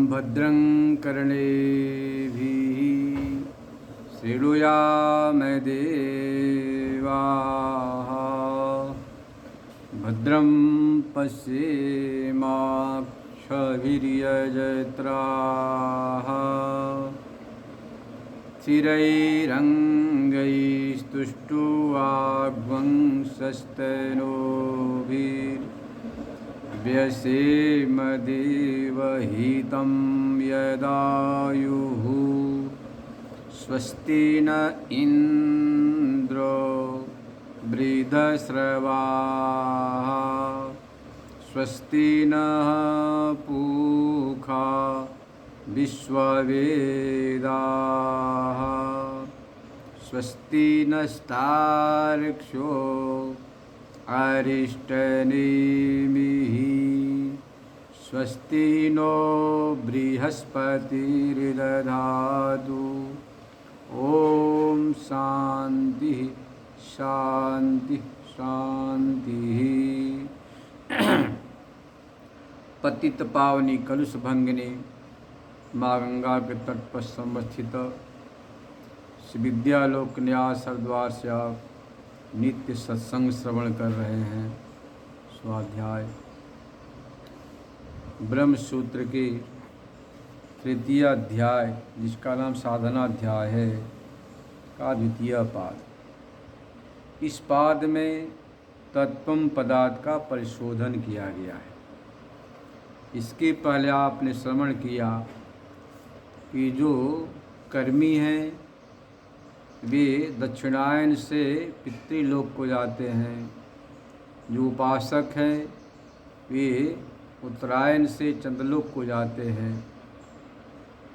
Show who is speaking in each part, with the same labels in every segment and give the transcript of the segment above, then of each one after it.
Speaker 1: भद्रं कर्णेभिः शृणुयामदेवाः भद्रं पश्येमाक्षभिर्यजत्राः चिरैरङ्गैस्तुष्टुवाग्वंशस्तनूभिर्व्यसेमदेवहितं यदायुः स्वस्ति न इन्द्रो वृद्धश्रवाः स्वस्ति नः पूषा विश्ववेदाः स्वस्ति नस्तार्क्ष्यो अरिष्टनेमिः स्वस्ति नो बृहस्पतिर्दधातु ॐ शान्ति शान्ति शान्तिः। पतित पावनी कलुष भंगिनी माँ गंगा के तट पर संवस्थित श्री विद्यालोक न्यास हरिद्वार से आप नित्य सत्संग श्रवण कर रहे हैं। स्वाध्याय ब्रह्म सूत्र के तृतीय अध्याय, जिसका नाम साधना अध्याय है, का द्वितीय पाद। इस पाद में तत्त्वम पदार्थ का परिशोधन किया गया है। इसके पहले आपने श्रवण किया कि जो कर्मी हैं वे दक्षिणायन से पितृलोक को जाते हैं, जो उपासक हैं वे उत्तरायण से चंद्रलोक को जाते हैं,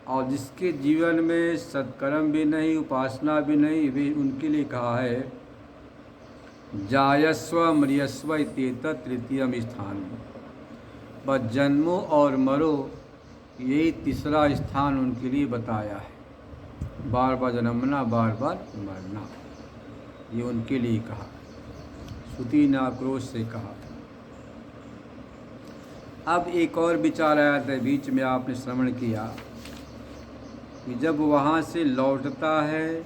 Speaker 1: और जिसके जीवन में सत्कर्म भी नहीं उपासना भी नहीं, वे उनके लिए कहा है जायस्व मृयस्व इत्येतत् तृतीयम स्थान। बस जन्मो और मरो, यही तीसरा स्थान उनके लिए बताया है। बार बार जन्मना, बार बार मरना, ये उनके लिए कहा। श्रुति ने आक्रोश से कहा। अब एक और विचार आया था बीच में, आपने श्रवण किया कि जब वहाँ से लौटता है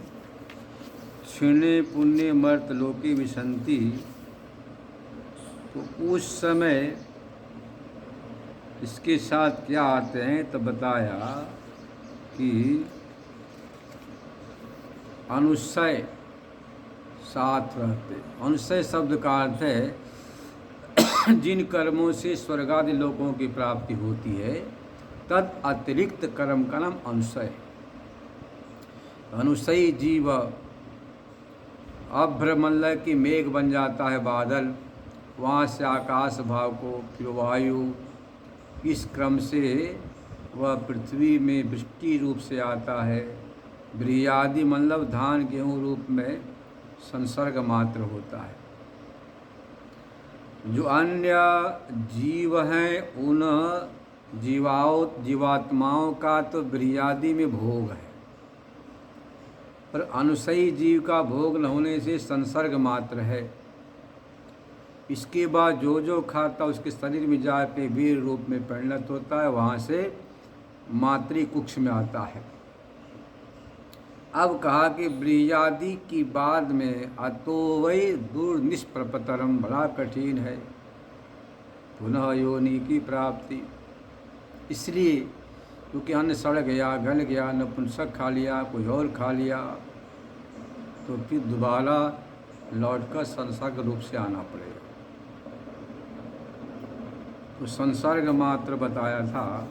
Speaker 1: क्षीणे पुण्य मर्त लोके विशंति, तो उस समय इसके साथ क्या आते हैं, तो बताया कि अनुशय साथ रहते। अनुशय शब्द का अर्थ है जिन कर्मों से स्वर्गादि लोकों की प्राप्ति होती है, तद अतिरिक्त कर्म का नाम अनुशय है। अनुशयी जीव अभ्रमंडल की मेघ बन जाता है बादल, वहाँ से आकाश भाव को, फिर वायु, इस क्रम से वह पृथ्वी में वृष्टि रूप से आता है। ब्रीयादि मतलब धान गेहूँ रूप में संसर्ग मात्र होता है। जो अन्य जीव हैं उन जीवात्माओं का तो ब्रीयादि में भोग है, पर अनुसयी जीव का भोग न होने से संसर्ग मात्र है। इसके बाद जो जो खाता उसके शरीर में जाके वीर रूप में परिणत होता है, वहाँ से मातृकुक्ष में आता है। अब कहा कि ब्रीयादि की बाद में अतो वै दुर्निष्प्रपतरम, बड़ा कठिन है पुनः योनि की प्राप्ति। इसलिए क्योंकि अन्न सड़ गया, गल गया, नपुंसक खा लिया, कोई और खा लिया, तो फिर दोबारा लौटकर संसर्ग रूप से आना पड़ेगा। तो संसर्ग मात्र बताया था।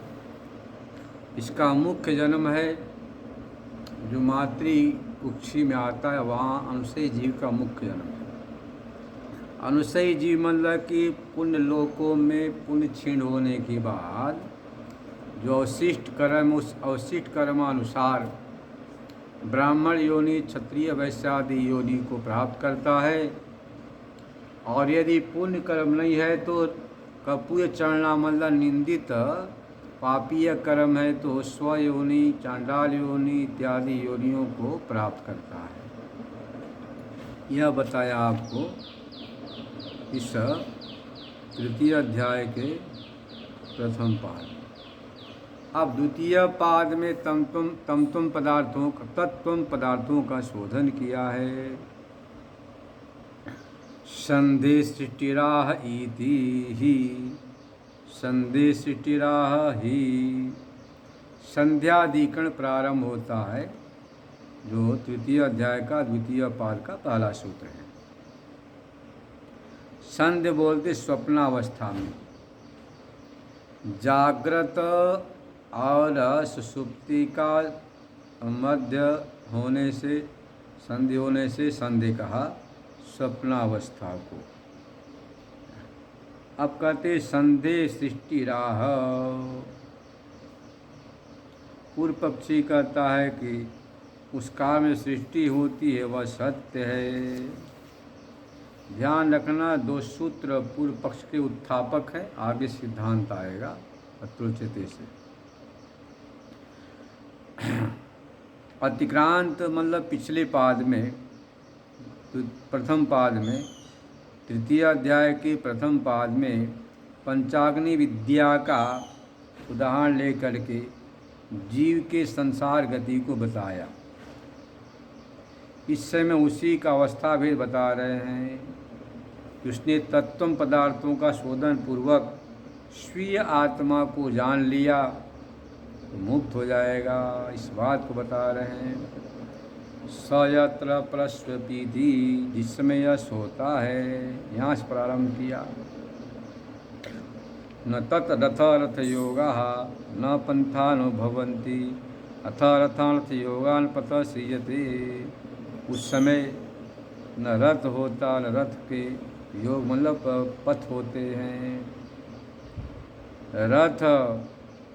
Speaker 1: इसका मुख्य जन्म है जो मातृकुक्षी में आता है, वहाँ अनुसयी जीव का मुख्य जन्म है। अनुसयी जीव मतलब कि पुण्य लोकों में पुण्य क्षीण होने के बाद जो अवशिष्ट कर्म, उस अवशिष्ट कर्मानुसार ब्राह्मण योनि, क्षत्रिय, वैश्य आदि योनि को प्राप्त करता है। और यदि पुण्य कर्म नहीं है तो कपूय चरणा मतलब निंदित पापीय कर्म है तो स्वयोनि, चांडाल योनि इत्यादि योनियों को प्राप्त करता है। यह बताया आपको इस तृतीय अध्याय के प्रथम पाद। अब द्वितीय पाद में तम पदार्थों का तत्व पदार्थों का शोधन किया है। संधि सृष्टिराह इति ही, संधि सृष्टिराह ही, संध्याधिकरण प्रारंभ होता है जो तृतीय अध्याय का द्वितीय पाद का पहला सूत्र है। संध्या बोलते स्वप्नावस्था में, जागृत और सुषुप्ति का मध्य होने से, संधि होने से संधि कहा स्वप्नावस्था को। अब कहते संधि सृष्टि राह। पूर्व पक्षी कहता है कि उस काल में सृष्टि होती है वह सत्य है। ध्यान रखना, दो सूत्र पूर्व पक्ष के उत्थापक है, आगे सिद्धांत आएगा अत्रोचिते से। अतिक्रांत मतलब पिछले पाद में, तो प्रथम पाद में, तृतीय अध्याय के प्रथम पाद में पंचाग्नि विद्या का उदाहरण लेकर के जीव के संसार गति को बताया। इस समय उसी का अवस्था भेद बता रहे हैं कि उसने तत्व पदार्थों का शोधन पूर्वक स्वीय आत्मा को जान लिया तो मुक्त हो जाएगा, इस बात को बता रहे हैं। स यत्र प्रस्वपीति, जिस समय यह सोता है, यहाँ से प्रारंभ किया। न तत् रथ रथ योगा न पंथानो भवन्ति अथ रथार्थ योगान पथ सृजते। उस समय न रथ होता न रथ के योग मतलब पथ होते हैं।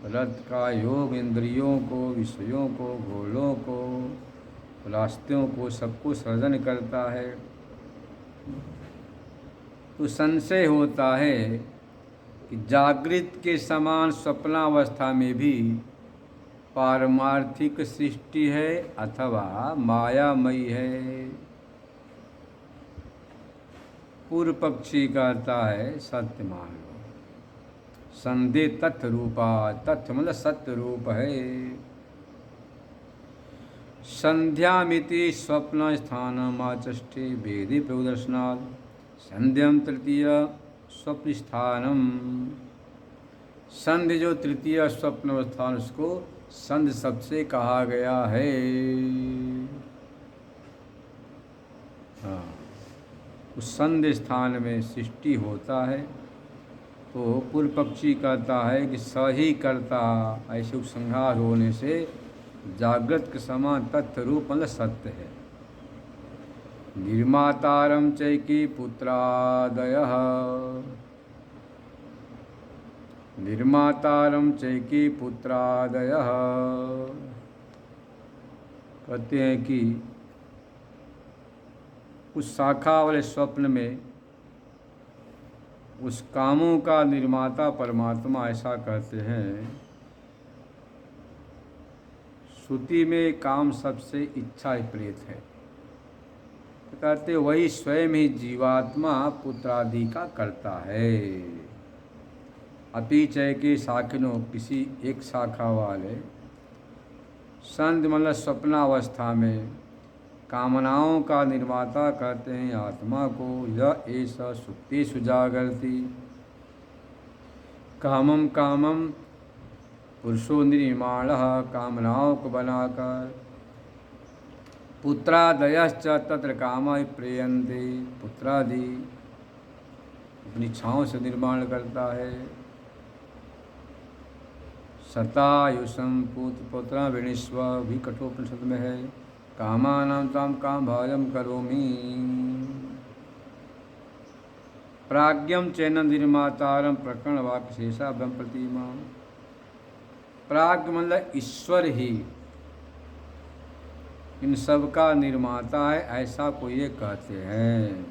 Speaker 1: रथ का योग इंद्रियों को, विषयों को, घोड़ों को, रास्तों को, सबको सृजन करता है। तो संशय होता है कि जागृत के समान स्वप्नावस्था में भी पारमार्थिक सृष्टि है अथवा मायामयी है। पूर्व पक्षी कहता है सत्य मान लो। संधि तथ्य रूपा, तथ्य मतलब सत्य रूप है। संध्यामिति स्वप्न स्थानमाचष्टे वेदे प्रदर्शनात् संध्यम तृतीय स्वप्न स्थानम। संध्य जो तृतीय स्वप्न स्थान, उसको संध्य शब्द से कहा गया है। हाँ, उस संध्य स्थान में सृष्टि होता है। तो पूर्व पक्षी कहता है कि सही करता, ऐसे उपसंहार होने से जागृत के समान तथ्य रूप मतलब सत्य है। निर्मातारम चैकी पुत्रादयः, निर्मातारम चैकी पुत्रादयः। कहते हैं कि उस शाखा वाले स्वप्न में उस कामों का निर्माता परमात्मा, ऐसा कहते हैं। श्रुति में काम सबसे इच्छा विपरीत है। तो कहते वही स्वयं ही जीवात्मा पुत्रादि का करता है। अपिचय के शाखिनों, किसी एक शाखा वाले संध मतलब स्वप्नावस्था में कामनाओं का निर्माता कहते हैं आत्मा को। यह ऐसा सुप्तेषु जागर्ति कामम कामम पुरुषो निर्माण, कामनाओं को बनाकर। पुत्रादयश्च तत्र काम प्रेयन्ते, पुत्रादि अपनी इच्छाओं से निर्माण करता है। शतायुषम पुत्र विनिष्व भी कठोपनिषद में है। कामानां ताम काम भाजम करोमि। प्राज्ञम चैन निर्मातारम प्रकरण वाक्य शेषा ब्रह्म प्रतिमा। प्राज्ञ मतलब ईश्वर ही इन सब का निर्माता है, ऐसा कोई ये कहते हैं।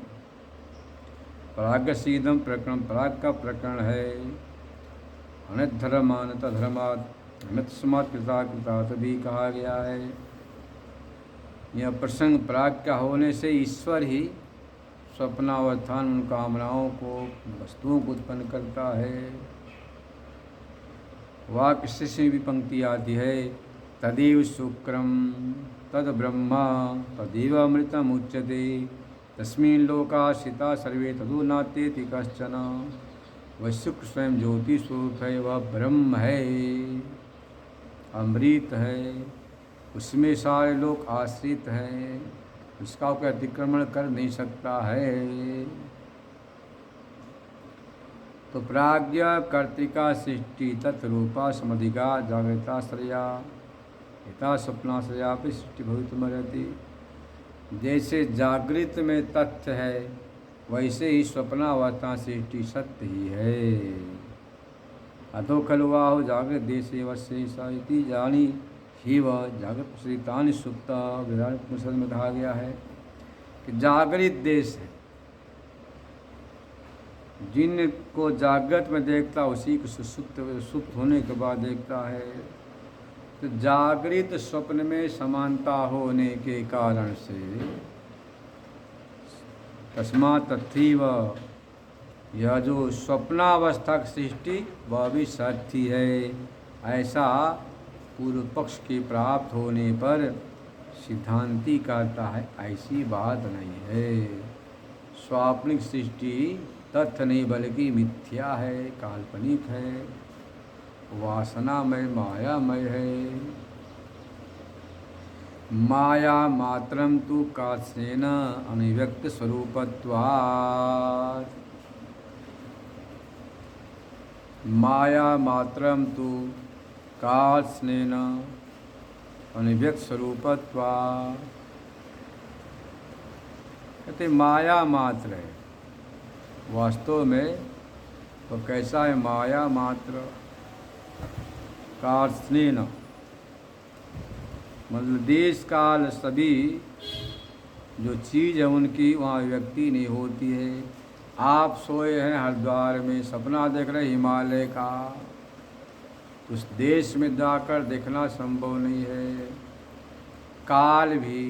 Speaker 1: प्राज्ञ सीधम प्रकरण, प्राज्ञ का प्रकरण है। अनित धर्मानत धर्मात अमित समात कृता कृतात भी कहा गया है। यह प्रसंग प्राज्ञ का होने से ईश्वर ही स्वप्नावस्थान उन कामनाओं को, वस्तुओं को उत्पन्न करता है। वाक्य से भी पंक्ति आती है, तदेव शुक्रम तद ब्रह्मा तदेव अमृतम उच्यते तस्मिन् लोकाश्रिता सर्वे तदो नात्येति कश्चन। वह शुक्र स्वयं ज्योति स्वरूप है, वह ब्रह्म है, अमृत है, उसमें सारे लोग आश्रित हैं, उसका कोई अतिक्रमण कर नहीं सकता है। तो प्राज्ञा कर्तिका सृष्टि तत्रूपा समधिका जागृताश्रया यथा स्वप्नाश्रया भी सृष्टि भवितुमर्हति। जैसे जागृत में तथ्य है वैसे ही स्वप्नावस्था सृष्टि सत्य ही है। अधो खलुवाहो जागृत देशे वश्य साहिति जानी ही वह जागृत श्रीतानि सुप्ता विराट उपनिषद में कहा गया है कि जागृत देश है, जिनको जागृत में देखता उसी को सुप्त होने के बाद देखता है। तो जागृत स्वप्न में समानता होने के कारण से तस्मात् तथैव यह जो स्वप्नावस्था की सृष्टि वह भी सत्य है, ऐसा पूर्व पक्ष के प्राप्त होने पर सिद्धांती कहता है ऐसी बात नहीं है। स्वाप्निक सृष्टि तथ्य नहीं बल्कि मिथ्या है, काल्पनिक है, वासनामय मायामय है। माया मात्रम तु कास्येन अनिव्यक्त स्वरूपत्वात्। माया मात्रम तु कास्येन अनिव्यक्त स्वरूपत्वात्। कहते माया मात्र है, वास्तव में तो कैसा है माया मात्र, कास्येन मतलब देश काल सभी जो चीज़ है उनकी वहाँ व्यक्ति नहीं होती है। आप सोए हैं हरिद्वार में, सपना देख रहे हिमालय का, उस देश में जाकर देखना संभव नहीं है। काल भी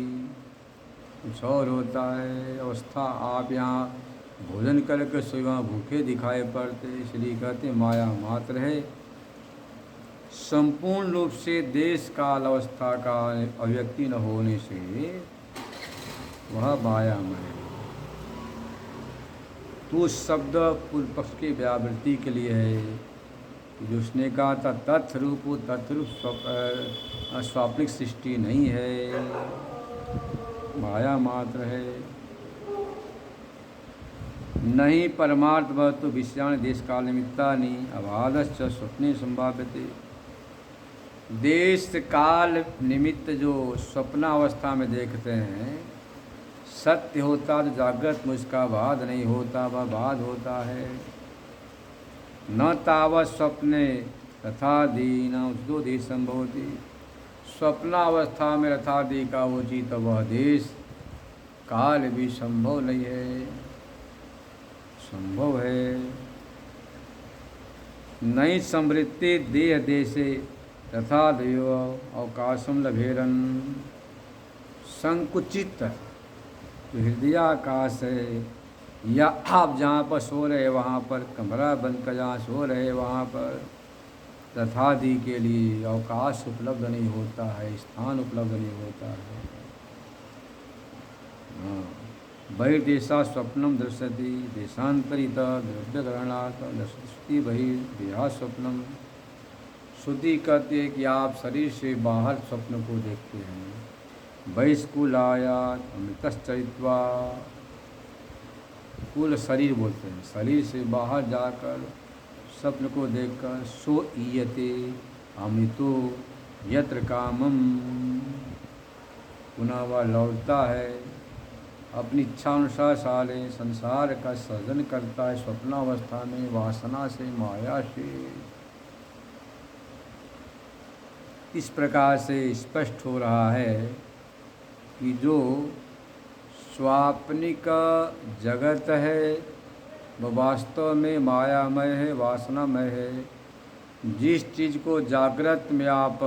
Speaker 1: कुछ और होता है अवस्था। आप यहाँ भोजन करके सोए वहाँ भूखे दिखाई पड़ते, इसलिए कहते माया मात्र है। संपूर्ण रूप से देश काल अवस्था का अव्यक्ति न होने से वह मायामय है। तो शब्द पूर्व पक्ष की व्यावृत्ति के लिए है कि जो उसने कहा था तत्रूप स्वाप्निक सृष्टि नहीं है, माया मात्र है। नहीं परमार्थ वस्तु विषयाणि देश काल निमित्तानि अबाधश्च स्वप्ने संभाव्यते। देश काल निमित्त जो स्वप्नावस्था में देखते हैं सत्य होता, तो जागृत में उसका बाध नहीं होता, वह बाध होता है। न तावत् स्वप्ने रथादि न उसदो देश संभवती। स्वप्नावस्था में रथादि का उचित तो वह देश काल भी संभव नहीं है, संभव है। नई समृद्धि देह देशे तथा देव अवकाशम लभेरन। संकुचित हृदयाकाश है, या आप जहाँ पर सो रहे वहाँ पर कमरा बंद कर जहाँ सो रहे वहाँ पर तथादि के लिए अवकाश उपलब्ध नहीं होता है, स्थान उपलब्ध नहीं होता है। बहिर्देशा स्वप्नम दृश्यति देशांतरित द्रव्यग्रहणात् दृष्टि बहिर्देहा स्वप्नम। श्रुति कहती है कि आप शरीर से बाहर स्वप्न को देखते हैं। बहिष्कुलायात अमृतश्चरित्वा, कुल शरीर बोलते हैं, शरीर से बाहर जाकर स्वप्न को देखकर सो ईयते अमृतो यत्र कामम, पुनः वह लौटता है अपनी इच्छानुसार सारे संसार का सृजन करता है स्वप्नावस्था में वासना से माया से। इस प्रकार से स्पष्ट हो रहा है कि जो स्वाप्निक जगत है वह वास्तव में मायामय है, वासनामय है। जिस चीज़ को जागृत में आप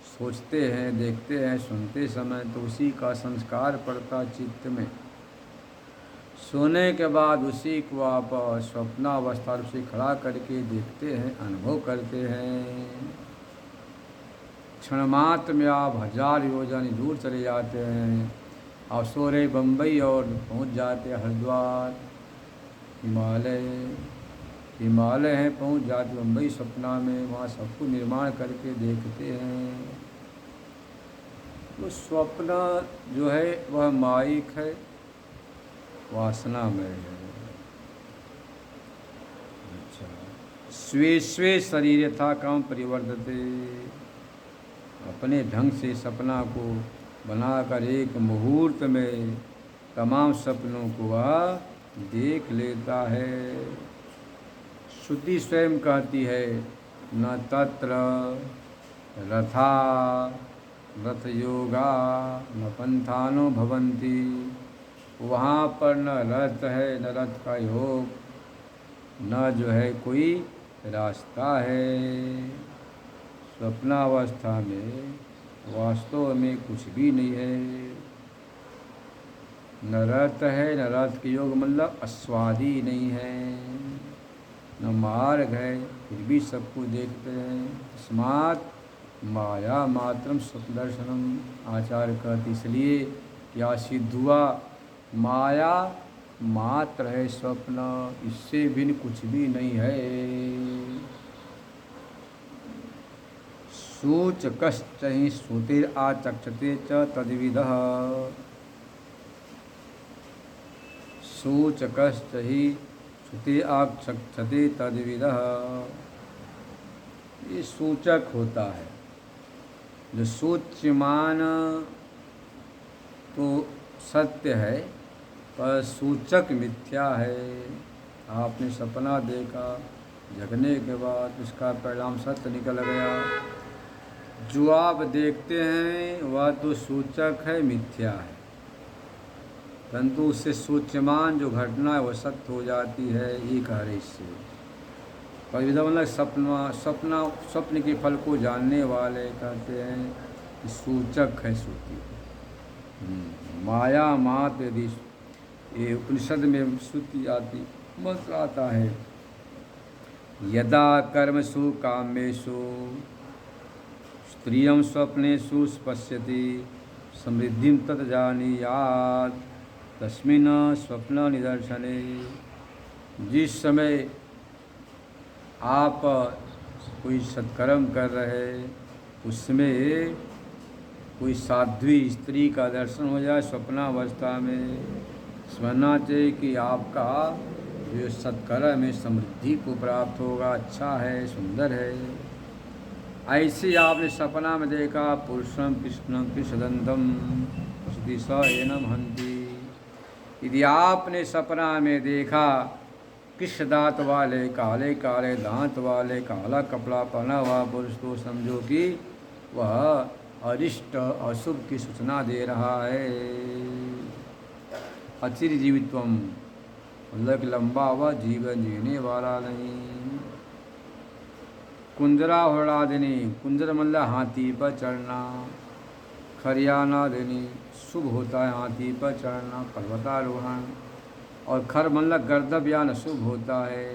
Speaker 1: सोचते हैं, देखते हैं, सुनते समय तो उसी का संस्कार पड़ता चित्त में। सोने के बाद उसी को आप स्वप्नावस्था रूप से खड़ा करके देखते हैं, अनुभव करते हैं। क्षण मात्र में आप 1000 योजन दूर चले जाते हैं। आप सो रहे बम्बई और पहुंच जाते हैं हरिद्वार, हिमालय हैं, पहुंच जाते बम्बई सपना में, वहाँ सबको निर्माण करके देखते हैं। तो स्वप्न जो है वह माइक है, वासना में है। अच्छा, स्वे स्वे शरीर यथा काम परिवर्तते, अपने ढंग से सपना को बनाकर एक मुहूर्त में तमाम सपनों को वह देख लेता है। श्रुति स्वयं कहती है, न तत्र रथा रथ योगा न पंथानो भवन्ति, वहाँ पर न रथ है, न रथ का योग, न जो है कोई रास्ता है। स्वप्नावस्था में वास्तव में कुछ भी नहीं है। न रथ है, न रथ के योग, मतलब अस्वादी नहीं है, न मार्ग है, फिर भी सबको देखते हैं। तस्मात् माया मात्रम स्वप्न दर्शनम, आचार्य कहते इसलिए क्या सिद्ध हुआ, माया मात्र है स्वप्न, इससे भिन्न कुछ भी नहीं है। सूचकश्च हि श्रुतिर आचक्षते च तद्विदः, सूचकश्च हि श्रुति आचक्षते तद्विदः, ये सूचक होता है। जो सूच्यमान तो सत्य है, पर सूचक मिथ्या है। आपने सपना देखा, जगने के बाद उसका परिणाम सत्य निकल गया। जो आप देखते हैं वह तो सूचक है, मिथ्या है, परंतु उससे सूच्यमान जो घटना है वह सत्य हो जाती है। ये कह रहे इससे मतलब स्वप्न के फल को जानने वाले कहते हैं कि सूचक है श्रुति। माया मात्र, यदि ये उपनिषद में श्रुति आती, मंत्र आता है, यदा कर्मसु कामेषु स्त्रियं स्वप्नेषु पश्यति समृद्धिं तत् जानीयात् तस्मिन् स्वप्न निदर्शने। जिस समय आप कोई सत्कर्म कर रहे, उसमें कोई साध्वी स्त्री का दर्शन हो जाए स्वप्नावस्था में, समझना चाहिए कि आपका जो सत्कर्म है समृद्धि को प्राप्त होगा, अच्छा है, सुंदर है। ऐसे आपने सपना में देखा, पुरुषम कृष्णम कृष्णदंतम स एनम हंति, यदि आपने सपना में देखा कृष्ण दांत वाले, काले काले दांत वाले, काला कपड़ा पहना हुआ पुरुष, तो समझो कि वह अरिष्ट अशुभ की सूचना दे रहा है। अचिर जीवित्वम, मतलब लंबा हुआ जीवन जीने वाला नहीं। कुंजरा होड़ादिनी, कुंजर मतलब हाथी पर चढ़ना। खरियाना देनी, शुभ होता है हाथी पर चढ़ना, पर्वतारोहण। और खर मतलब गर्दभयान, शुभ होता है।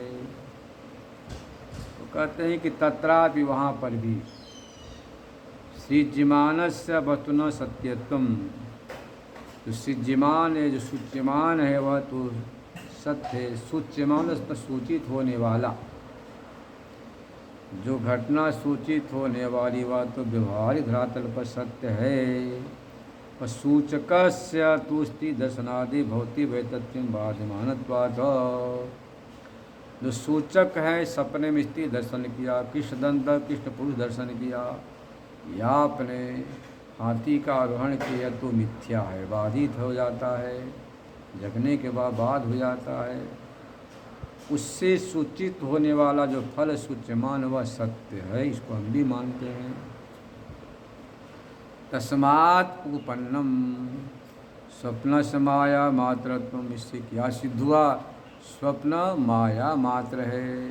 Speaker 1: तो कहते हैं कि तत्रापि, वहाँ पर भी, सृज्यमानस्य वस्तुना सत्यत्वम, जो सृज्यमान है, जो सूच्यमान है, वह तो सत्य है। सूच्यमान सूचित होने वाला, जो घटना सूचित होने वाली, वह तो व्यवहारिक धरातल पर सत्य है। और सूचकस्य तुष्टि दर्शनादि भौतिक वैतत्व बाध्यमानत्वात्, जो सूचक है, सपने में स्त्री दर्शन किया, कृष्णदंत कृष्ण पुरुष दर्शन किया, या आपने हाथी का आरोहण किया, तो मिथ्या है, बाधित हो जाता है, जगने के बाद हो जाता है। उससे सूचित होने वाला जो फल सूच्यमान, वह सत्य है, इसको हम भी मानते हैं। तस्मात् उपपन्नम स्वप्न से माया मात्रत्वम, इससे क्या सिद्ध हुआ, स्वप्न माया मात्र है।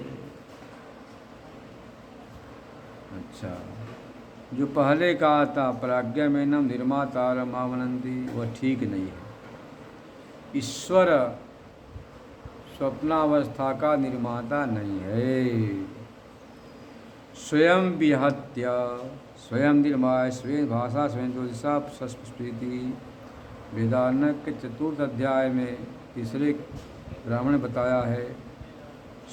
Speaker 1: अच्छा, जो पहले कहा था प्राज्ञा में नम निर्मातारम आवनंदी, वह ठीक नहीं है। ईश्वर स्वप्नावस्था का निर्माता नहीं है। स्वयं विहत्य स्वयं निर्माय स्वयं भाषा स्वयं ज्योतिषा संस्कृति। वेदारण्यक के चतुर्थ अध्याय में तीसरे ब्राह्मण बताया है,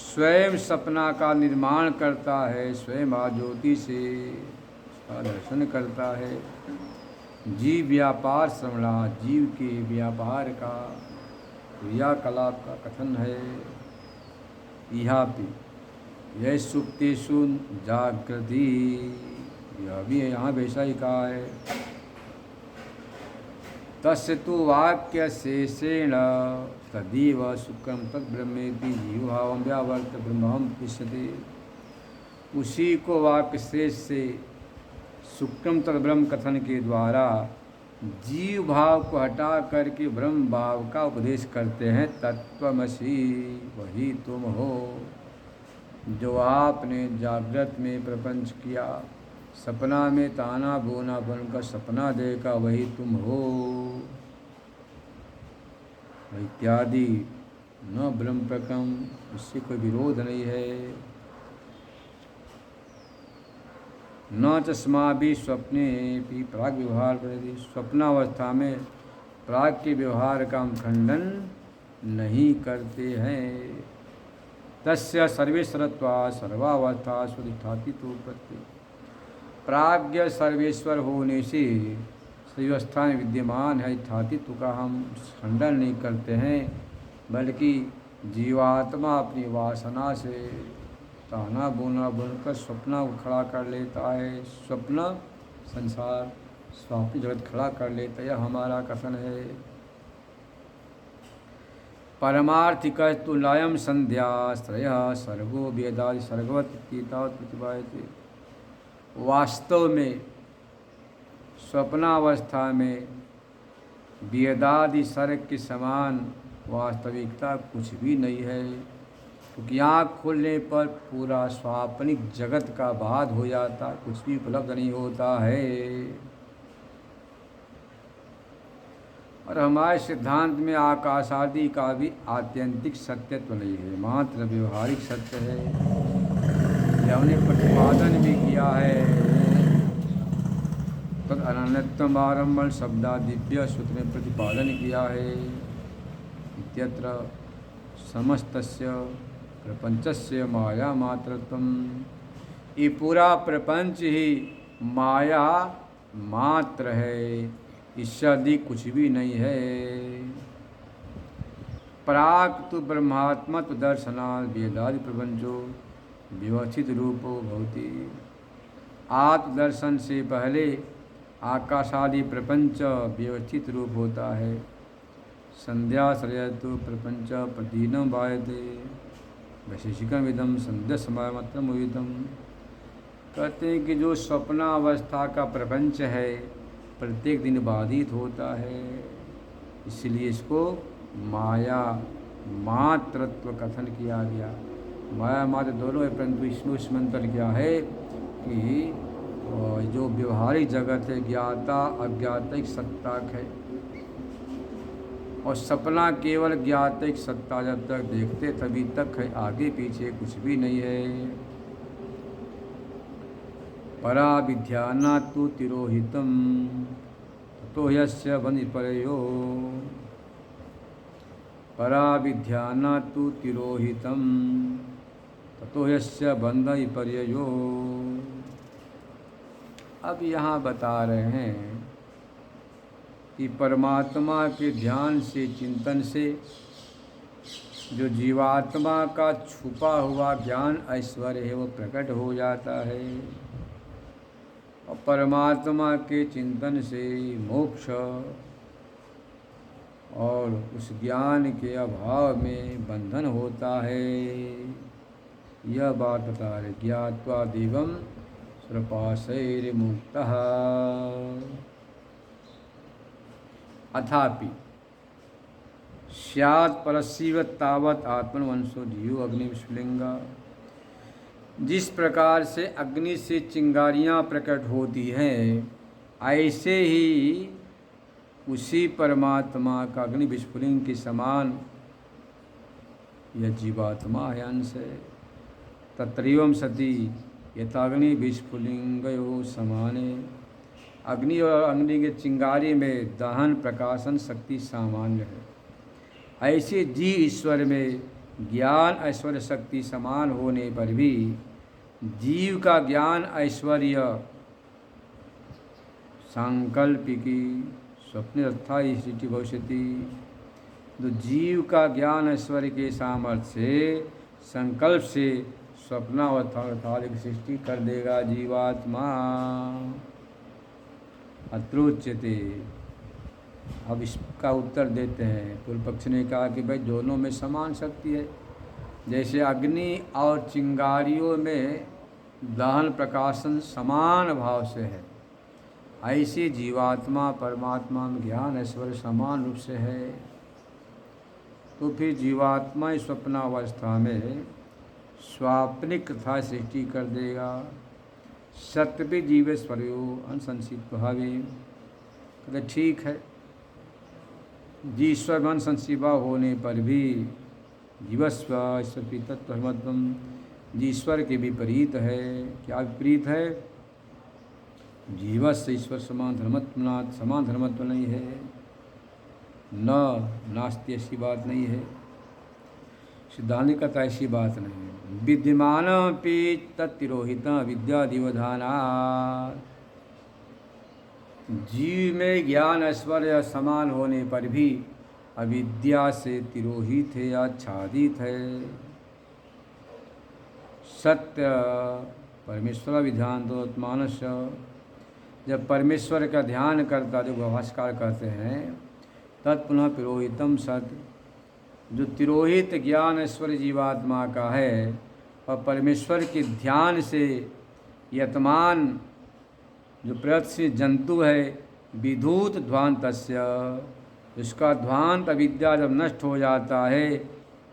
Speaker 1: स्वयं सपना का निर्माण करता है, स्वयं ज्योति से उसका दर्शन करता है। जीव व्यापार श्रवणा, जीव के व्यापार का क्रियाकलाप का कथन है। यहाँ पे यह सुप्तेषु जागृति, यह भी यहाँ वैसा ही कहा है। तस्य तु वाक्य शेषेण तदेव शुक्रम तद ब्रह्मेति जीवभावं व्यावर्त ब्रह्मं पश्यति। उसी को वाक्य शेष से शुक्रम तद ब्रह्म कथन के द्वारा जीव भाव को हटा करके ब्रह्म भाव का उपदेश करते हैं। तत्त्वमसि, वही तुम हो जो आपने जागृत में प्रपंच किया, सपना में ताना बोना बनकर सपना देखा, वही तुम हो इत्यादि। न ब्रह्म प्रकम, इससे कोई विरोध नहीं है। न चस्मा भी स्वप्ने भी प्राग व्यवहार करेगी, स्वप्नावस्था में प्राग के व्यवहार का हम खंडन नहीं करते हैं। तस्य सर्वेश्वरत्वा सर्वावस्था स्वधिष्ठाति तो प्रत्यय, प्राज्ञ सर्वेश्वर होने से सभी अवस्था में विद्यमान है, स्थातित्व का हम खंडन नहीं करते हैं, बल्कि जीवात्मा अपनी वासना से ताना बोना बनकर स्वप्न को खड़ा कर लेता है। स्वप्न संसार स्वाप्न जगत खड़ा कर लेता है, यह हमारा कथन है। परमार्थिक तुलायम संध्या श्रय सर्गो वेदादि सर्गवत प्रतिपायते। वास्तव में स्वप्नावस्था में वेदादि सर्ग के समान वास्तविकता कुछ भी नहीं है, क्योंकि आँख खोलने पर पूरा स्वाप्निक जगत का बाध हो जाता, कुछ भी उपलब्ध नहीं होता है। और हमारे सिद्धांत में आकाश आदि का भी आत्यंतिक सत्यत्व नहीं है, मात्र व्यवहारिक सत्य है। यह हमने प्रतिपादन भी किया है। तद अनन्यत्वम आरम्भण शब्दा दिव्य सूत्र में प्रतिपादन किया है। इत्यत्र समस्तस्य प्रपंचस्य माया मात्रत्वम, ये पूरा प्रपंच ही माया मात्र है, इससे अधिक कुछ भी नहीं है। प्राक तो ब्रह्मात्मत्व दर्शनात् वेदादि प्रपंचो व्यवस्थित रूपो भवति। आत्मदर्शन से पहले आकाशादि प्रपंच व्यवस्थित रूप होता है। संध्या श्रय तो प्रपंच प्रदीनम वायते वैशेषिकम इदम संध्या समय मात्र मोहितम। कहते हैं कि जो स्वप्नावस्था का प्रपंच है प्रत्येक दिन बाधित होता है, इसलिए इसको माया मात्रत्व कथन किया गया। माया मात्र दोनों है, परंतु इसमें स्मंत्र किया है कि जो व्यवहारिक जगत है ज्ञाता अज्ञातिक सत्ताक है, और सपना केवल ज्ञातिक सत्ता जब तक देखते तभी तक है, आगे पीछे कुछ भी नहीं है। परा विद्याना तु तिरोहितम तो यस्य बनिपरयो, परा विद्याना तु तिरोहितम तो यस्य बंधविपर्ययो। अब यहाँ बता रहे हैं कि परमात्मा के ध्यान से चिंतन से जो जीवात्मा का छुपा हुआ ज्ञान ऐश्वर्य है वो प्रकट हो जाता है, और परमात्मा के चिंतन से मोक्ष और उस ज्ञान के अभाव में बंधन होता है। यह बात बता रहे ज्ञात्वा देवम सुरपाशैर्मुक्तः। अथापि स्यात् परस्यैव तावत् आत्मवंशो जीव अग्नि विस्फुलिंगा। जिस प्रकार से अग्नि से चिंगारियाँ प्रकट होती हैं, ऐसे ही उसी परमात्मा का अग्नि विस्फुलिंग के समान यह जीवात्मा है, अंश है। तत्रैवं सति यथाग्नि विस्फुलिंगयो समाने। अग्नि और अग्नि के चिंगारी में दहन प्रकाशन शक्ति सामान्य है। ऐसे जीव ईश्वर में ज्ञान ऐश्वर्य शक्ति समान होने पर भी जीव का ज्ञान ऐश्वर्य सांकल्पिकी स्वप्न तथा स्थिति भविष्यति। तो जीव का ज्ञान ऐश्वर्य के सामर्थ्य से संकल्प से स्वप्नावतारिक सृष्टि कर देगा जीवात्मा। अत्रोच्यते। अब इसका उत्तर देते हैं। पूर्व पक्ष ने कहा कि भाई दोनों में समान शक्ति है। जैसे अग्नि और चिंगारियों में दहन प्रकाशन समान भाव से है, ऐसे जीवात्मा परमात्मा में ज्ञान ऐश्वर्य समान रूप से है। तो फिर जीवात्मा स्वप्नावस्था में स्वाप्निक तथा सृष्टि कर देगा। सत्य जीवेश्वर्यो अनसंसित भावे। कहते ठीक है, जीश्वर मन संसिवा होने पर भी जीवस्व ईश्वर तत्व जीश्वर के विपरीत है। क्या विपरीत है? जीवस्य ईश्वर समान धर्मत्व, समान धर्मत्व नहीं है, न नास्ति, ऐसी बात नहीं है। सिद्धांत का ऐसी बात नहीं है। विद्यमान पे तत्तिरोहित विद्यादिवधाना। जीव में ज्ञान ऐश्वर्य समान होने पर भी अविद्या से तिरोहित है, आच्छादित है। सत्य परमेश्वर विध्यान दो मानस। जब परमेश्वर का ध्यान करता, जो भाष्यकार कहते हैं, तत्पुनः तिरोहितम सत। जो तिरोहित ज्ञान ऐश्वर्य जीवात्मा का है और परमेश्वर के ध्यान से यतमान जो प्रयत्नशील जंतु है, विधूत ध्वांतस्य, उसका ध्वांत अविद्या जब नष्ट हो जाता है,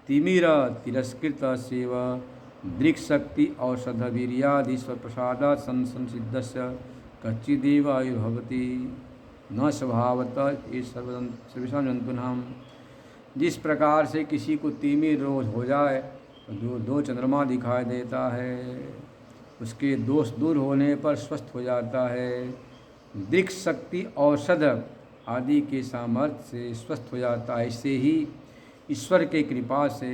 Speaker 1: तिमिर तिरस्कृत सेव दृक् शक्ति औषध वीर्यादिश्वर प्रसादा संसिद्धस्य कच्चिदेव आयुर्भवति न स्वभावतः ये सर्वेषां जंतूनां। जिस प्रकार से किसी को तिमिर रोज हो जाए, दो चंद्रमा दिखाई देता है, उसके दोष दूर होने पर स्वस्थ हो जाता है। दृक् शक्ति औषध आदि के सामर्थ्य से स्वस्थ हो जाता है। ऐसे ही ईश्वर के कृपा से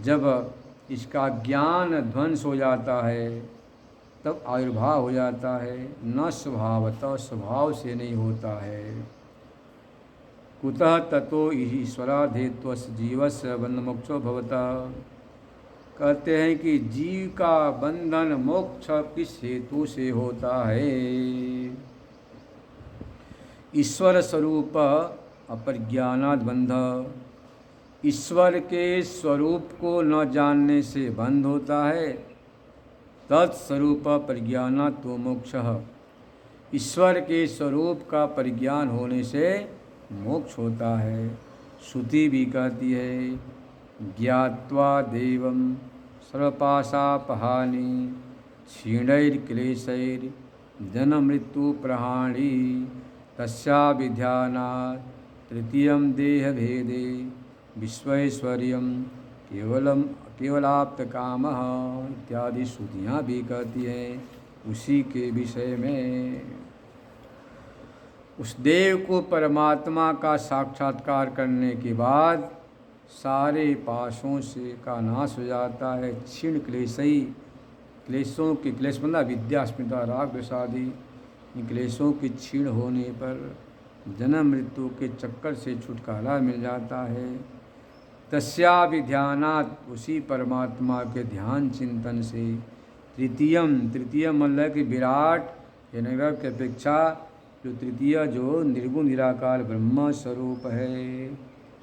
Speaker 1: जब इसका ज्ञान ध्वंस हो जाता है, तब आविर्भाव हो जाता है। न स्वभावतः, स्वभाव से नहीं होता है। कुतः ततो ईश्वराधेत्वस्य जीवस्य बंधमोक्षो भवता। कहते हैं कि जीव का बंधन मोक्ष किस हेतु से होता है? ईश्वर स्वरूप अपरज्ञानाद बंध। ईश्वर के स्वरूप को न जानने से बंध होता है। तत्स्वरूप परिज्ञानात् तो मोक्षः। ईश्वर के स्वरूप का परिज्ञान होने से मोक्ष होता है। श्रुति भी कहती है, ज्ञात्वा देवं सर्वपाशापहानि क्षीणैर्क्लेशैर् जन्म मृत्यु प्रहाणी तस्याभिध्यानात् तृतीयं देहभेदे विश्वैश्वर्यं केवलाप्त कामः इत्यादि श्रुतियाँ भी कहती हैं उसी के विषय में। उस देव को परमात्मा का साक्षात्कार करने के बाद सारे पाशों से का नाश हो जाता है। क्षीण क्लेशई, क्लेशों के क्लेश मतलब विद्या अस्मिता राग द्वेषादि, इन क्लेशों के क्षीण होने पर जन्म मृत्यु के चक्कर से छुटकारा मिल जाता है। तस्याभिध्यानात्, उसी परमात्मा के ध्यान चिंतन से, तृतीय मतलब कि विराट हिरण्यगर्भ की अपेक्षा जो तृतीय, जो निर्गुण निराकार ब्रह्म स्वरूप है,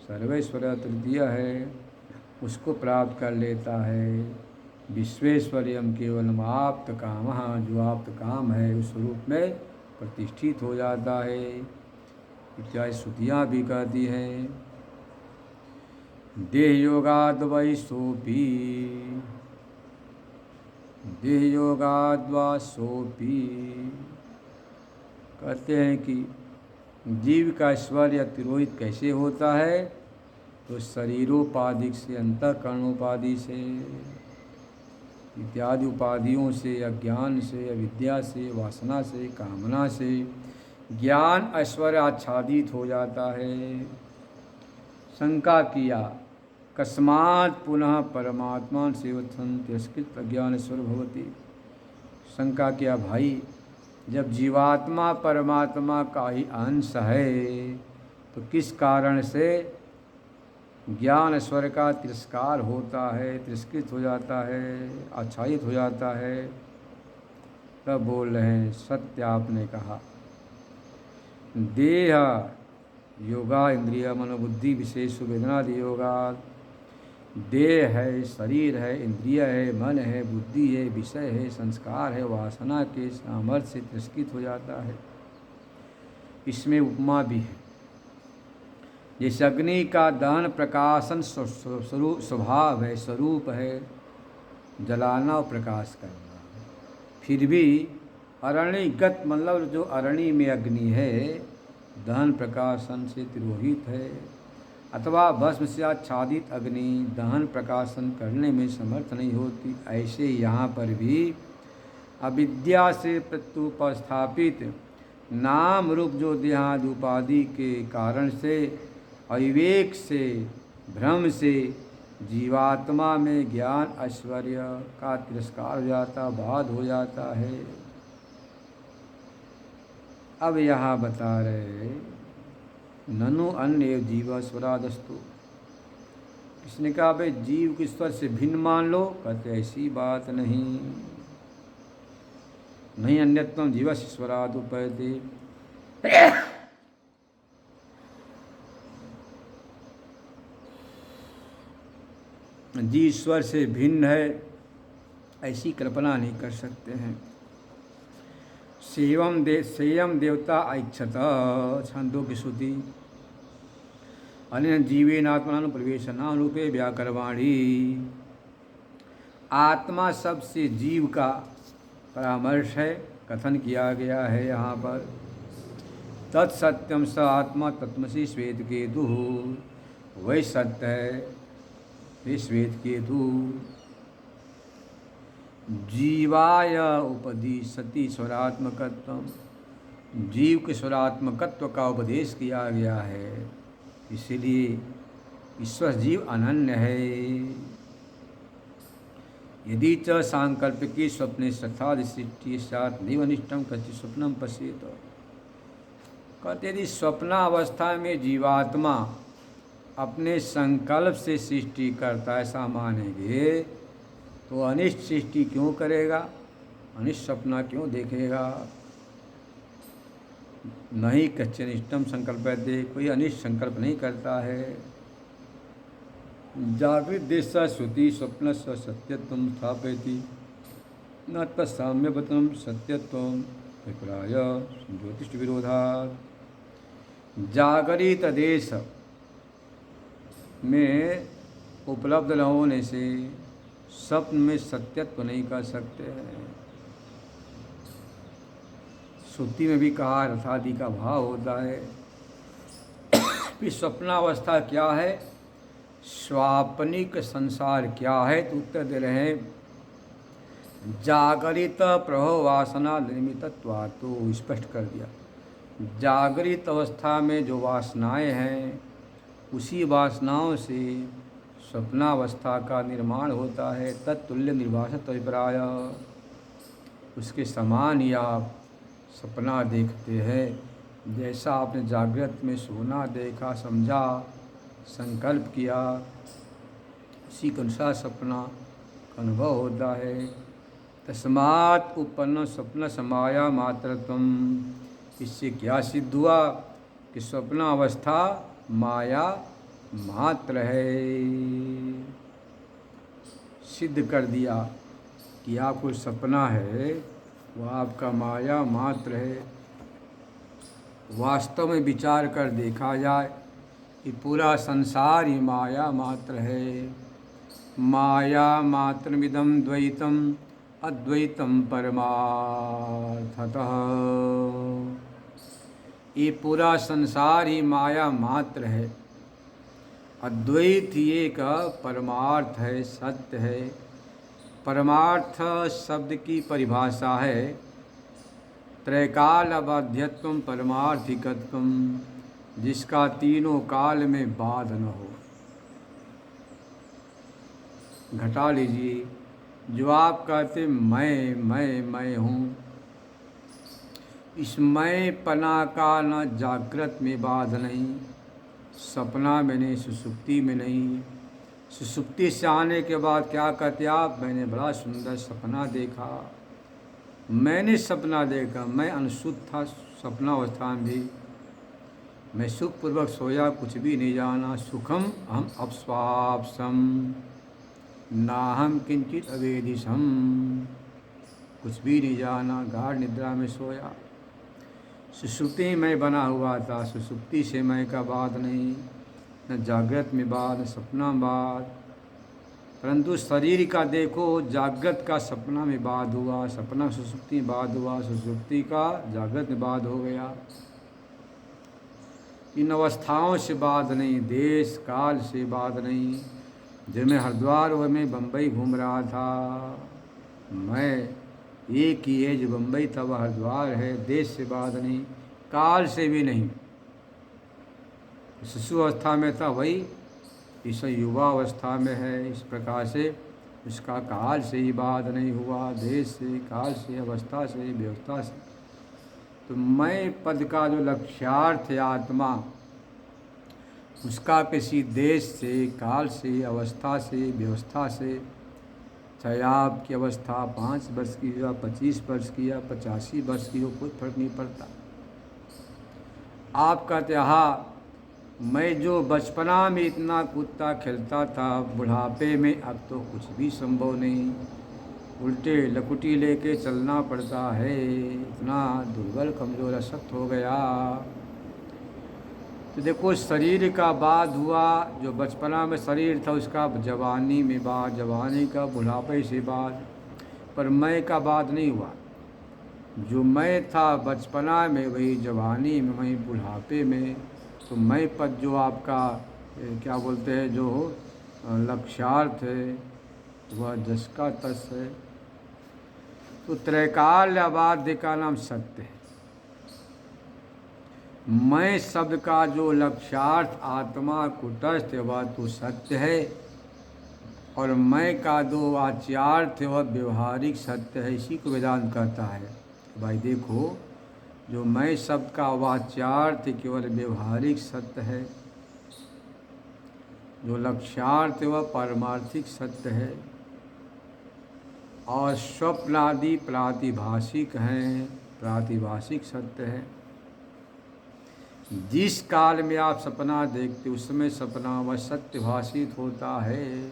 Speaker 1: सर्वेश्वर तृतीय है, उसको प्राप्त कर लेता है। विश्वेश्वर्यम केवलम आप्त काम, जो आप्त काम है उस स्वरूप में प्रतिष्ठित हो जाता है इत्यादि श्रुतियाँ भी कहती हैं। देह योगाद्वै सोपी, देह योगाद्वा सोपी। कहते हैं कि जीव का ऐश्वर्य तिरोहित कैसे होता है? तो शरीरोपाधिक से, अंतःकरणोपाधि से, इत्यादि उपाधियों से, अज्ञान से, अविद्या से, वासना से, कामना से ज्ञान ऐश्वर्य आच्छादित हो जाता है। शंका किया, कस्मात् पुनः परमात्मा सेवत्सन् तिरस्कृत अज्ञान ईश्वर भवति। शंका किया, भाई जब जीवात्मा परमात्मा का ही अंश है तो किस कारण से ज्ञान ऐश्वर्य का तिरस्कार होता है, तिरस्कृत हो जाता है, आच्छादित हो जाता है? तब बोल रहे हैं, सत्य आपने कहा। देह योगा इंद्रिय मनोबुद्धि विशेष वेदनादि योगा। देह है, शरीर है, इंद्रिय है, मन है, बुद्धि है, विषय है, संस्कार है, वासना के सामर्थ्य से तिरस्कृत हो जाता है। इसमें उपमा भी है, जैसे अग्नि का दहन प्रकाशन स्वभाव है, स्वरूप है, जलाना और प्रकाश करना। फिर भी अरणिगत मतलब जो अरणी में अग्नि है, दहन प्रकाशन से तिरोहित है, अथवा भस्म से आच्छादित अग्नि दहन प्रकाशन करने में समर्थ नहीं होती। ऐसे यहाँ पर भी अविद्या से प्रत्युपस्थापित नाम रूप जो देहादि उपाधि के कारण से, अविवेक से, भ्रम से जीवात्मा में ज्ञान ऐश्वर्य का तिरस्कार हो जाता, बाध हो जाता है। अब यहाँ बता रहे, ननु अन्य जीव स्वरादस्तु। किसने कहा भाई जीव को ईश्वर से भिन्न मान लो? कहते ऐसी बात नहीं, नहीं अन्यत्म जीवस्य ईश्वराद उपैति। जीव ईश्वर से भिन्न है ऐसी कल्पना नहीं कर सकते हैं। सेयम देवता ऐक्षत छंदों की श्रुति अनेन जीवेन आत्मना प्रवेशनानुरूपे व्याकरवाणी। आत्मा सबसे जीव का परामर्श है, कथन किया गया है यहाँ पर। तत्सत्यम स आत्मा तत्मसि श्वेत केतु, वही सत्य है हे श्वेत केतु। जीवाय उपदिशति स्वरात्मकत्व, जीव के स्वरात्मकत्व का उपदेश किया गया है, इसलिए ईश्वर जीव अनन्य है। यदि च सांकल्पिकी स्वप्ने सथादि सृष्टि सात निवनिष्ठम कच्चि स्वप्नम पश्येत। कहते यदि स्वप्नावस्था में जीवात्मा अपने संकल्प से सृष्टि करता, ऐसा मानेंगे तो अनिष्ट सृष्टि क्यों करेगा, अनिष्ट सपना क्यों देखेगा? नहीं कच्चनिष्ठम संकल्प दे, कोई अनिष्ट संकल्प नहीं करता है। जागृत देश श्रुति स्वप्न सत्यत्व स्थापयति न तत्साम्यवतम सत्यत्व विप्राय ज्योतिष विरोधात्। जागृत देश में उपलब्ध न होने से स्वप्न में सत्यत्व नहीं कर सकते हैं। श्रुति में भी कहा रथादि का भाव होता है। फिर स्वप्नावस्था क्या है, स्वापनिक संसार क्या है? तो उत्तर दे रहे हैं जागरित प्रभव वासना निर्मितत्वा। तो स्पष्ट कर दिया, जागृत अवस्था में जो वासनाएं हैं उसी वासनाओं से स्वप्नावस्था का निर्माण होता है। तत्तुल्य निर्भाषत अभिप्राय, उसके समान ही आप सपना देखते हैं। जैसा आपने जागृत में सोना देखा, समझा, संकल्प किया, उसी के अनुसार सपना का अनुभव होता है। तस्मात् उत्पन्न स्वप्न समाया मात्रत्वम। इससे क्या सिद्ध हुआ कि स्वप्नावस्था माया मात्र है। सिद्ध कर दिया कि आपको सपना है वह आपका माया मात्र है। वास्तव में विचार कर देखा जाए कि पूरा संसार ही माया मात्र है। माया मात्रमिदं द्वैतम अद्वैतम परमार्थतः। ये पूरा संसार ही माया मात्र है। अद्वैत एक परमार्थ है, सत्य है। परमार्थ शब्द की परिभाषा है त्रैकाल अबाध्यत्वम परमार्थिकत्वम, जिसका तीनों काल में बाध न हो। घटा लीजिए, जो आप कहते मैं हूँ, इस मैं पना का न जागृत में बाध नहीं, सपना में नहीं, सुसुप्ति में नहीं। सुसुप्ति से आने के बाद क्या कहते आप? मैंने बड़ा सुंदर सपना देखा, मैंने सपना देखा, मैं अनुसूत था सपनावस्था में भी, मैं सुखपूर्वक सोया, कुछ भी नहीं जाना। सुखम हम अपस्वाप्सम नाहम किंचित अवेदिशम, कुछ भी नहीं जाना, गाढ़ निद्रा में सोया। सुसुप्ति में बना हुआ था, सुसुप्ति से मैं का बात नहीं, न जागृत में बात, न सपना में बात। परंतु शरीर का देखो, जागृत का सपना में बात हुआ, सपना सुसुप्ति में बात हुआ, सुसुप्ति का जागृत में बात हो गया। इन अवस्थाओं से बात नहीं, देश काल से बात नहीं। जब मैं हरिद्वार और मैं बम्बई घूम रहा था, मैं एक ही है, जो बम्बई था वह हरिद्वार है। देश से बात नहीं, काल से भी नहीं। शिशु अवस्था में था वही इस युवा अवस्था में है। इस प्रकार से उसका काल से ही बात नहीं हुआ, देश से, काल से, अवस्था से, व्यवस्था से। तो मैं पद का जो लक्ष्यार्थ है आत्मा, उसका किसी देश से, काल से, अवस्था से, व्यवस्था से, चाहे आपकी अवस्था 5 वर्ष की या 25 वर्ष की या 85 वर्ष की हो, कोई फर्क नहीं पड़ता। आप कहते हाँ, मैं जो बचपना में इतना कूदता खेलता था, बुढ़ापे में अब तो कुछ भी संभव नहीं, उल्टे लकुटी लेके चलना पड़ता है, इतना दुर्बल कमज़ोर अशक्त हो गया। तो देखो, शरीर का बाद हुआ, जो बचपना में शरीर था उसका जवानी में बाद, जवानी का बुढ़ापे से बाद, पर मैं का बाद नहीं हुआ। जो मैं था बचपना में वही जवानी में, वही बुढ़ापे में। तो मैं पद जो आपका क्या बोलते हैं, जो लक्ष्यार्थ है, वह जस का तस है। तो त्रैकाल अबाध्य का नाम सत्य है। मैं शब्द का जो लक्ष्यार्थ आत्मा कुटस्थ है वह तो सत्य है, और मैं का जो वाच्यार्थ है वह व्यवहारिक सत्य है। इसी को वेदांत कहता है। भाई देखो, जो मैं शब्द का वाच्यार्थ केवल व्यवहारिक सत्य है, जो लक्ष्यार्थ है वह पारमार्थिक सत्य है, और स्वप्नादि प्रातिभाषिक हैं, प्रातिभाषिक सत्य है। जिस काल में आप सपना देखते उस समय सपना वह सत्य भाषित होता है।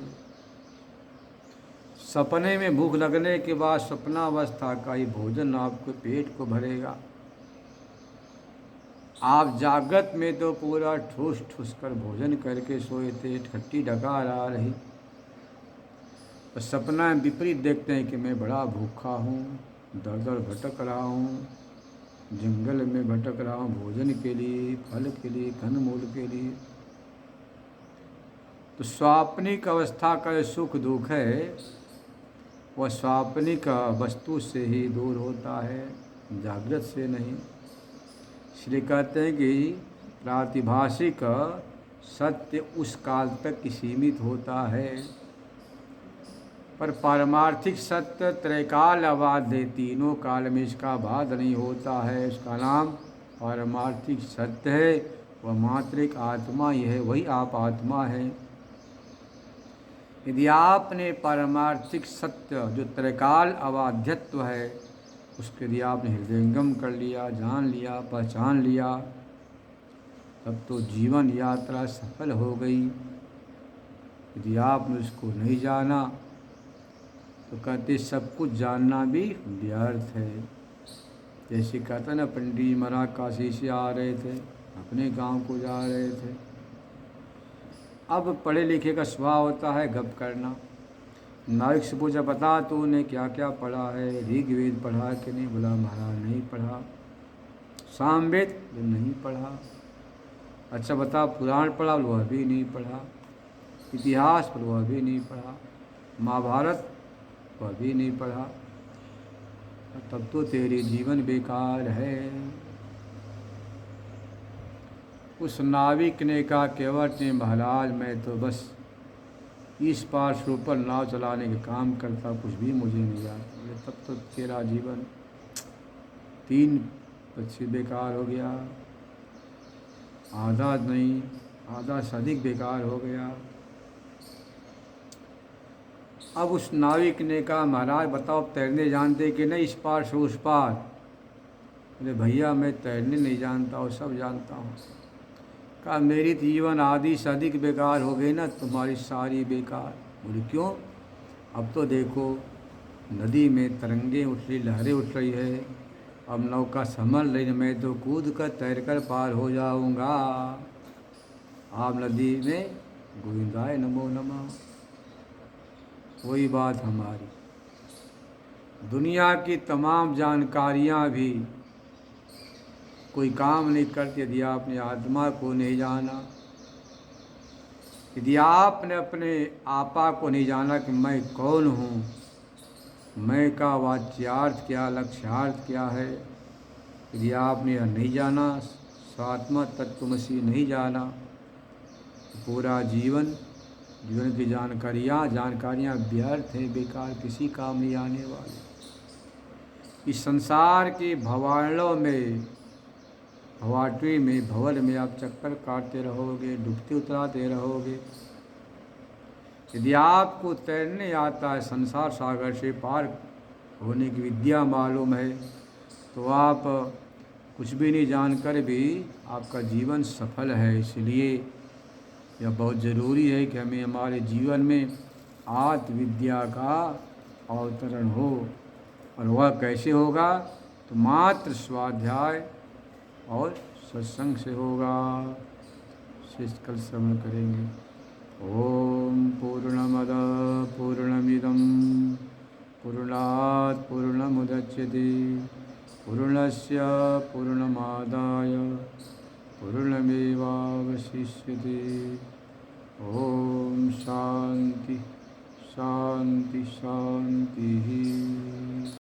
Speaker 1: सपने में भूख लगने के बाद स्वप्नावस्था का ही भोजन आपके पेट को भरेगा। आप जागृत में तो पूरा ठूस ठूस कर भोजन करके सोए थे, ठट्टी डकार आ रही, और सपना में विपरीत देखते हैं कि मैं बड़ा भूखा हूँ, दर दर भटक रहा हूँ, जंगल में भटक रहा हूँ भोजन के लिए, फल के लिए, कंदमूल के लिए। तो स्वाप्निक अवस्था का जो सुख दुख है वह स्वाप्निक वस्तु से ही दूर होता है, जागृत से नहीं। इसलिए कहते हैं कि प्रातिभाषिक सत्य उस काल तक सीमित होता है, पर पारमार्थिक सत्य त्रैकाल अबाध्य, तीनों काल में इसका बाध नहीं होता है। इसका नाम पारमार्थिक सत्य है। वह मात्र एक आत्मा ही है, वही आप आत्मा है। यदि आपने पारमार्थिक सत्य जो त्रैकाल अबाध्यत्व है उसके लिए आपने हृदयंगम कर लिया, जान लिया, पहचान लिया, तब तो जीवन यात्रा सफल हो गई। यदि आपने उसको नहीं जाना तो कहते सब कुछ जानना भी व्यर्थ है। जैसे कहता ना, पंडित महाराज काशी से आ रहे थे, अपने गांव को जा रहे थे। अब पढ़े लिखे का स्वभाव होता है गप करना। नायक से पूछा, बता तूने क्या क्या पढ़ा है, ऋग्वेद पढ़ा कि नहीं? बोला महाराज नहीं पढ़ा। सामवेद नहीं पढ़ा। अच्छा बता पुराण पढ़ा? वह भी नहीं पढ़ा। इतिहास पर वह भी नहीं पढ़ा, महाभारत वह भी नहीं पढ़ा, तब तो तेरे जीवन बेकार है। उस नाविक ने कहा केवट ने महाराज मैं तो बस इस पार से ऊपर नाव चलाने के काम करता, कुछ भी मुझे नहीं आता। तब तो तेरा जीवन 3 बेकार हो गया, आधा नहीं आधा से अधिक बेकार हो गया। अब उस नाविक ने कहा महाराज बताओ तैरने जानते कि नहीं इस पार से उस पार? बोले भैया मैं तैरने नहीं जानता और सब जानता हूँ। कहा मेरी जीवन आधी से अधिक बेकार हो गई ना, तुम्हारी सारी बेकार। बोले क्यों? अब तो देखो नदी में तरंगे उठ रही, लहरें उठ रही है, अब नौका संभल रही, मैं तो कूद कर तैर कर पार हो जाऊंगा। आप नदी में गोविंदाय नमो नमः। वही बात हमारी दुनिया की तमाम जानकारियाँ भी कोई काम नहीं करती यदि आपने आत्मा को नहीं जाना, यदि आपने अपने आपा को नहीं जाना कि मैं कौन हूँ, मैं का वाच्यार्थ क्या, लक्ष्यार्थ क्या है, यदि आपने यह नहीं जाना, स्वात्मा तत्वमसी नहीं जाना, तो पूरा जीवन की जानकारियाँ व्यर्थ हैं, बेकार, किसी काम नहीं आने वाले। इस संसार के भंवर में आप चक्कर काटते रहोगे, डूबते उतराते रहोगे। यदि आपको तैरने आता है, संसार सागर से पार होने की विद्या मालूम है, तो आप कुछ भी नहीं जानकर भी आपका जीवन सफल है। इसलिए यह बहुत ज़रूरी है कि हमें हमारे जीवन में आत्मविद्या का अवतरण हो। और वह कैसे होगा? तो मात्र स्वाध्याय और सत्संग से होगा। शेष कल श्रवण करेंगे। ओम पूर्णमद पूर्णमिदं पूर्णात् पूर्णमुदच्यते पूर्णस्य पूर्णमादाय पूर्णमेवावशिष्यते। ओम शांति शांति शांति।